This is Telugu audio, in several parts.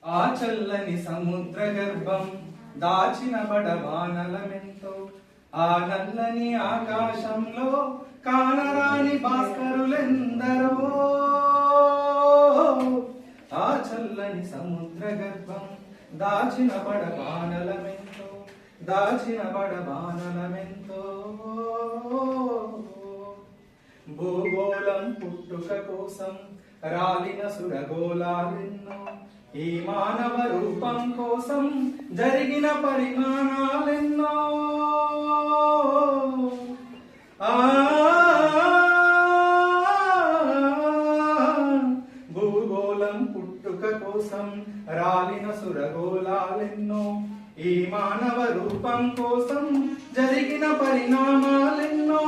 ఆ చల్లని సముద్ర గర్భం దాచిన బడబానలమెంతో, ఆ నల్లని ఆకాశంలో కానరాని భాస్కరులెందరో. ఆ చల్లని సముద్ర గర్భం దాచిన బడబానలమెంతో, దాచిన బడబానలమెంతో. భూగోళం పుట్టుక కోసం రాలిన సురగోళాలెన్నో, ఈ మానవ రూపం కోసం జరిగిన పరిమాణాలెన్నో. భూగోళం పుట్టుక కోసం రాలిన సురగోళాలెన్నో, ఈ మానవ రూపం కోసం జరిగిన పరిణామాలెన్నో.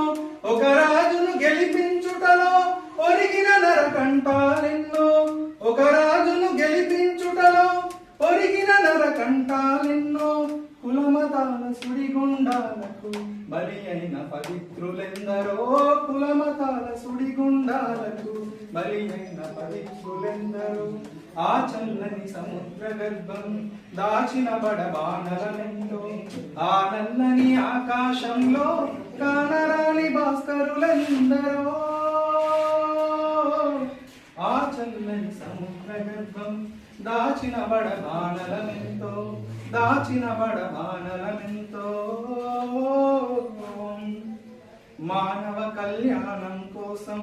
ఒక రాజును గెలిపించుటలో ఒరిగిన నరకంఠాలెన్నో, ఒక రాజును గెలిపించుటలో ఒరిగిన నరకంఠాలెన్నో. కులమతాల సుడిగుండాలకు బలి అయిన పవిత్రులెందరో, కులమతాల సుడిగుండాలకు బలి అయిన పవిత్రులెందరో. ఆ చల్లని సముద్ర గర్భం దాచిన బడబానలమెంతో, ఆ నల్లని ఆకాశంలో కానరాని భాస్కరులెందరో. ఆ చల్లని సముద్ర గర్భం దాచిన బడబానలమెంతో, దాచిన బడబానలమెంతో. మానవ కళ్యాణం కోసం